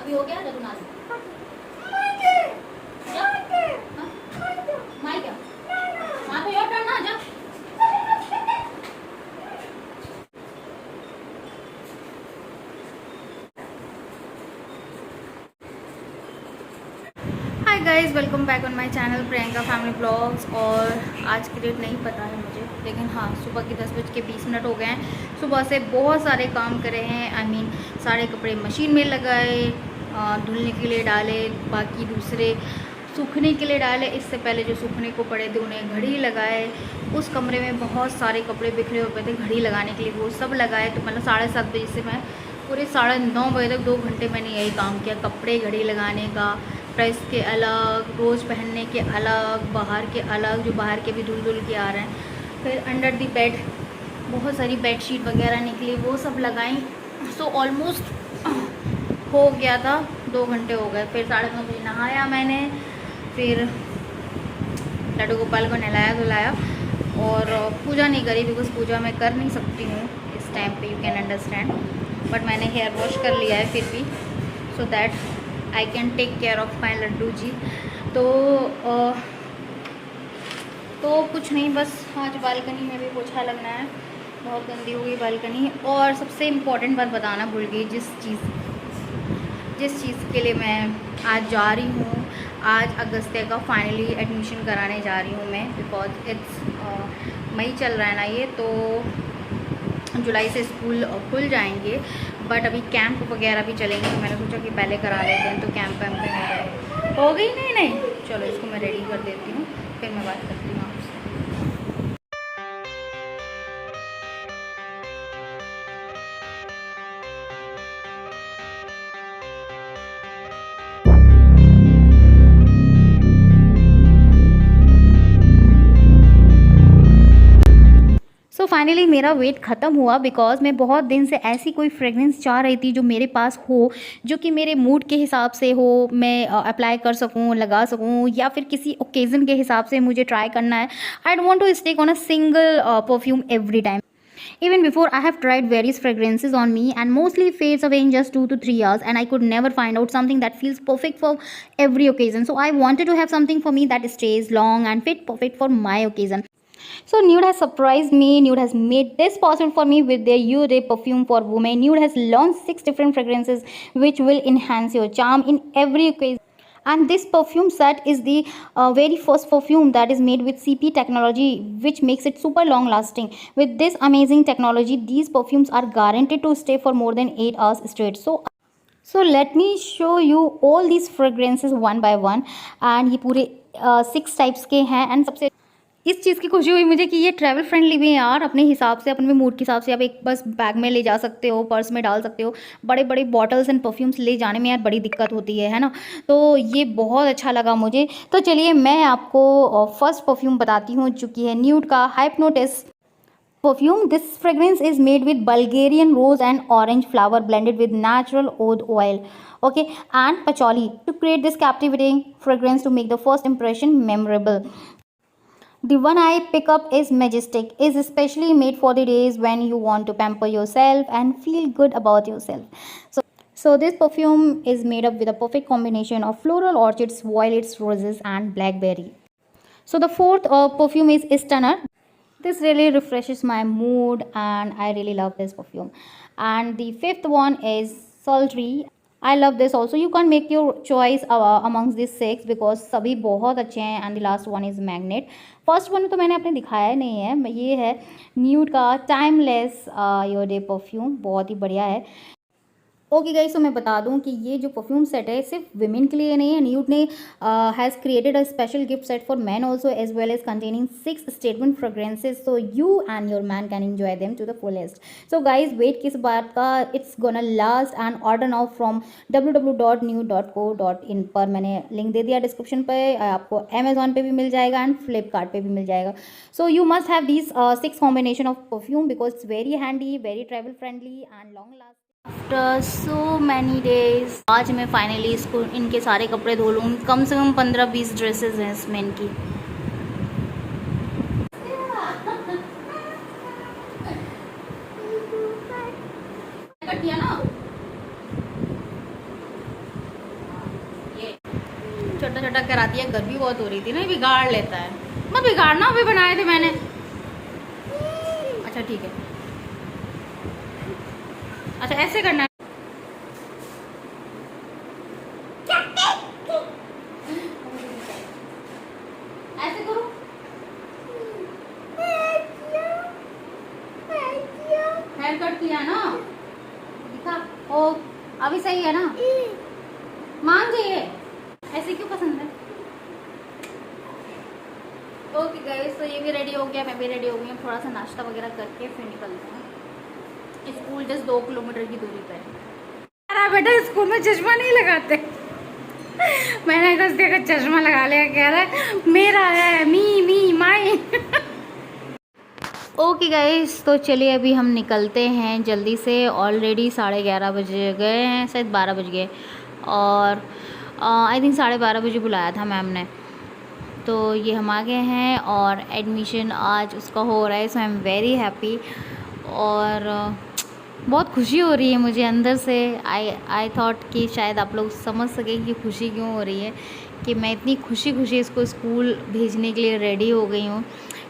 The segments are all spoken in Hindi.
अभी हो गया जब नाच माई क्या हाँ तो योर टर्न ना जा। Hi guys, welcome back on my channel Priyanka family blogs. और आज की डेट नहीं पता है मुझे, लेकिन हाँ सुबह के 10:20 हो गए हैं। सुबह से बहुत सारे काम करे हैं। आई मीन सारे कपड़े मशीन में लगाए, धुलने के लिए डाले, बाकी दूसरे सूखने के लिए डाले। इससे पहले जो सूखने को पड़े थे उन्हें घड़ी लगाए। उस कमरे में बहुत सारे कपड़े बिखरे हुए थे घड़ी लगाने के लिए, वो सब लगाए। तो मतलब 7:30 बजे से मैं पूरे 9:30 बजे तक 2 घंटे मैंने यही काम किया, कपड़े घड़ी लगाने का, प्रेस के अलग, रोज़ पहनने के अलग, बाहर के अलग, जो बाहर के भी धुल धुल के आ रहे हैं। फिर अंडर दी बेड बहुत सारी बेडशीट वगैरह निकली, वो सब लगाई। सो ऑलमोस्ट हो गया था, 2 घंटे हो गए। फिर 9:30 बजे नहाया मैंने, फिर लड्डू गोपाल को नहलाया धुलाया और पूजा नहीं करी, बिकॉज पूजा मैं कर नहीं सकती हूँ इस टाइम पे, यू कैन अंडरस्टैंड। बट मैंने हेयर वॉश कर लिया है फिर भी, so that I can take care of my Laddu ji. तो कुछ नहीं, बस आज बालकनी में भी पोछा लगना है, बहुत गंदी हो गई बालकनी। और सबसे इम्पोर्टेंट बात बताना भूल गई, जिस चीज़ के लिए मैं आज जा रही हूँ, आज अगस्त्य का फाइनली एडमिशन कराने जा रही हूँ मैं, बिकॉज इट्स मई चल रहा है ना ये, तो जुलाई से स्कूल खुल जाएंगे। बट अभी कैंप वगैरह भी चलेंगे, तो मैंने सोचा कि पहले करा लेते हैं, तो कैंप वैम्प में हो गई। नहीं चलो इसको मैं रेडी कर देती हूँ, फिर मैं बात करती हूँ आपसे। सो फाइनली मेरा वेट ख़त्म हुआ, बिकॉज मैं बहुत दिन से ऐसी कोई फ्रेगरेंस चाह रही थी जो मेरे पास हो, जो कि मेरे मूड के हिसाब से हो, मैं अप्लाई कर सकूं, लगा सकूं, या फिर किसी ओकेज़न के हिसाब से मुझे ट्राई करना है। I don't want to stick on a single perfume every time. Even before, I have tried various fragrances on me and mostly it fades away in just 2 to 3 hours, and I could never find out something that feels perfect for every occasion. So I wanted to have something for me that stays long and fit perfect for my occasion. So Nude has surprised me. Nude has made this possible for me with their You Day perfume for women. Nude has launched 6 different fragrances which will enhance your charm in every occasion. And this perfume set is the very first perfume that is made with CP technology, which makes it super long lasting. With this amazing technology, these perfumes are guaranteed to stay for more than 8 hours straight. So let me show you all these fragrances one by one. And ये पूरे 6 टाइप्स के हैं। एंड सबसे इस चीज़ की खुशी हुई मुझे कि ये ट्रैवल फ्रेंडली भी हैं यार, अपने हिसाब से, अपने मूड के हिसाब से। आप एक बस बैग में ले जा सकते हो, पर्स में डाल सकते हो। बड़े बड़े बॉटल्स एंड परफ्यूम्स ले जाने में यार बड़ी दिक्कत होती है ना। तो ये बहुत अच्छा लगा मुझे। तो चलिए मैं आपको फर्स्ट परफ्यूम बताती हूँ, जो कि है न्यूड का हाइप्नोटिस perfume. This fragrance is made with Bulgarian rose and orange flower blended with natural oud oil, okay, and patchouli to create this captivating fragrance to make the first impression memorable. The one I pick up is Majestic, is especially made for the days when you want to pamper yourself and feel good about yourself. So this perfume is made up with a perfect combination of floral orchids, violets, roses and blackberry. So the fourth perfume is Stunner. This really refreshes my mood and I really love this perfume. And the fifth one is Sultry. I love this also. You can make your choice amongst these 6 because सभी बहुत अच्छे हैं. And the last one is Magnet. First one तो मैंने आपने दिखाया नहीं है, ये है न्यूड का टाइमलेस योर डे परफ्यूम, बहुत ही बढ़िया है। ओके गाइस, तो मैं बता दूं कि ये जो परफ्यूम सेट है सिर्फ विमेन के लिए नहीं है। न्यूड ने has created a special gift set for man also, as well as containing 6 statement fragrances, so you and your man can enjoy them to the fullest. So guys wait किस बात का, it's gonna last. And order now from www.nude.co.in पर मैंने लिंक दे दिया डिस्क्रिप्शन पे। आपको अमेजॉन पे भी मिल जाएगा एंड फ्लिपकार्ट पे भी मिल जाएगा। So you must have these 6 combination of perfume because it's very handy, very travel friendly and long last. After so many days आज मैं फाइनली इसको इनके सारे कपड़े धो लूँ। कम से कम 15-20 ड्रेसेस हैं इसमें इनकी। छोटा छोटा करा दिया। गर्मी बहुत हो रही थी ना, बिगाड़ लेता है। मैं बिगाड़ना भी बनाए थे मैंने। अच्छा ठीक है, अच्छा ऐसे करना है। ऐसे करो, हेयर कट किया ना, दिखा। ओ अभी सही है ना, मान जाइए। ऐसे क्यों पसंद है? ओके गाइस, तो ये भी रेडी हो गया, मैं भी रेडी हो गई हूँ। थोड़ा सा नाश्ता वगैरह करके फिर निकलते हैं। स्कूल जस्ट 2 किलोमीटर की दूरी पे है। अरे बेटा स्कूल में चश्मा नहीं लगाते। मैंने कहा उसका चश्मा लगा लिया, कह रहा है मेरा है, मी माई। ओके गाइस, तो चलिए अभी हम निकलते हैं जल्दी से। ऑलरेडी 11:30 बजे गए हैं, शायद 12 बज गए। और आई थिंक 12:30 बजे बुलाया था मैम ने। तो ये हम आ गए हैं और एडमिशन आज उसका हो रहा है। सो आई एम वेरी हैप्पी और बहुत खुशी हो रही है मुझे अंदर से। आई थॉट कि शायद आप लोग समझ सकें कि खुशी क्यों हो रही है, कि मैं इतनी खुशी इसको स्कूल भेजने के लिए रेडी हो गई हूँ।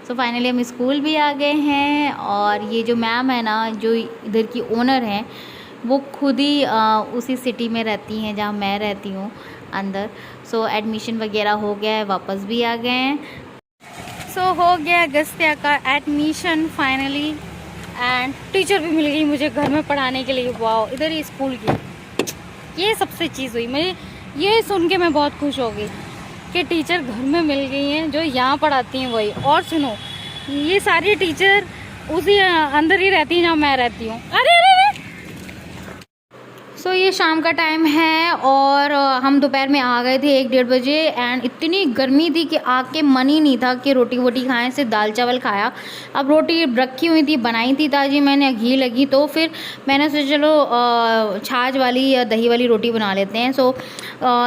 सो फाइनली हम स्कूल भी आ गए हैं। और ये जो मैम है ना, जो इधर की ओनर हैं, वो खुद ही उसी सिटी में रहती हैं जहाँ मैं रहती हूँ अंदर। सो एडमिशन वगैरह हो गया है, वापस भी आ गए हैं। सो हो गया अगस्त्या का एडमिशन फाइनली। एंड टीचर भी मिल गई मुझे घर में पढ़ाने के लिए। वाओ, इधर ही स्कूल की ये सबसे चीज़ हुई। मुझे ये सुन के मैं बहुत खुश हो गई कि टीचर घर में मिल गई हैं जो यहाँ पढ़ाती हैं वही। और सुनो, ये सारी टीचर उसी अंदर ही रहती हैं जहाँ मैं रहती हूँ। अरे सो ये शाम का टाइम है और हम दोपहर में आ गए थे 1-1:30 बजे। एंड इतनी गर्मी थी कि आके मन ही नहीं था कि रोटी वोटी खाएं, सिर्फ दाल चावल खाया। अब रोटी रखी हुई थी, बनाई थी ताज़ी मैंने, घी लगी, तो फिर मैंने सोचा चलो छाछ वाली या दही वाली रोटी बना लेते हैं। सो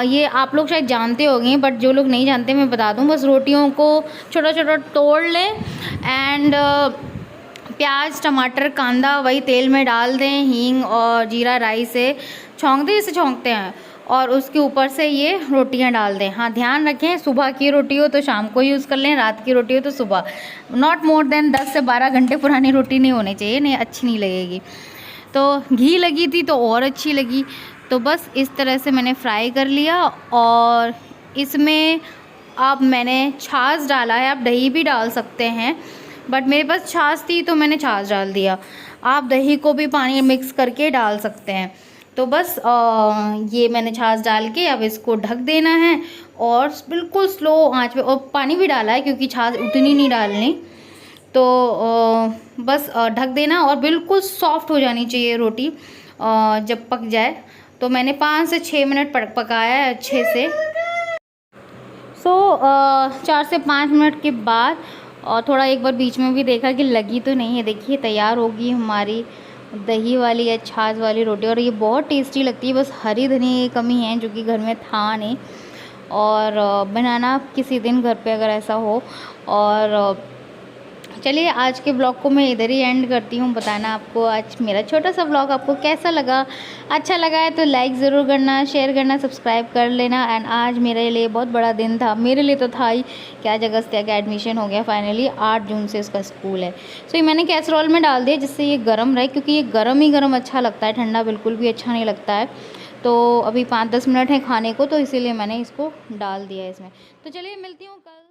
ये आप लोग शायद जानते होंगे, बट जो लोग नहीं जानते मैं बता दूँ। बस रोटियों को छोटा छोटा तोड़ लें एंड प्याज टमाटर कांदा वही तेल में डाल दें, हींग और जीरा राई से छौंक दें जैसे छौंकते हैं, और उसके ऊपर से ये रोटियां डाल दें। हाँ ध्यान रखें, सुबह की रोटी हो तो शाम को यूज़ कर लें, रात की रोटी हो तो सुबह। नॉट मोर देन 10 से 12 घंटे पुरानी रोटी नहीं होनी चाहिए, नहीं अच्छी नहीं लगेगी। तो घी लगी थी तो और अच्छी लगी। तो बस इस तरह से मैंने फ्राई कर लिया। और इसमें अब मैंने छाछ डाला है, आप दही भी डाल सकते हैं, बट मेरे पास छाछ थी तो मैंने छाछ डाल दिया। आप दही को भी पानी मिक्स करके डाल सकते हैं। तो बस ये मैंने छाछ डाल के अब इसको ढक देना है और बिल्कुल स्लो आंच पे। और पानी भी डाला है क्योंकि छाछ उतनी नहीं डालनी। तो बस ढक देना और बिल्कुल सॉफ्ट हो जानी चाहिए रोटी जब पक जाए। तो मैंने 5 से 6 मिनट पकाया है अच्छे से। सो 4 से 5 मिनट के बाद और थोड़ा एक बार बीच में भी देखा कि लगी तो नहीं है। देखिए तैयार होगी हमारी दही वाली या छाछ वाली रोटी। और ये बहुत टेस्टी लगती है, बस हरी धनिया की कमी है जो कि घर में था नहीं। और बनाना किसी दिन घर पे अगर ऐसा हो। और चलिए आज के ब्लॉग को मैं इधर ही एंड करती हूँ। बताना आपको आज मेरा छोटा सा ब्लॉग आपको कैसा लगा। अच्छा लगा है तो लाइक ज़रूर करना, शेयर करना, सब्सक्राइब कर लेना। एंड आज मेरे लिए बहुत बड़ा दिन था, मेरे लिए तो था ही कि आज अगस्त्या का एडमिशन हो गया फाइनली। 8 जून से इसका स्कूल है। सो ये मैंने कैसरोल में डाल दिया जिससे ये गर्म रहे, क्योंकि ये गर्म ही गर्म अच्छा लगता है, ठंडा बिल्कुल भी अच्छा नहीं लगता है। तो अभी 5-10 मिनट है खाने को, तो इसीलिए मैंने इसको डाल दिया इसमें। तो चलिए मिलती हूँ कल।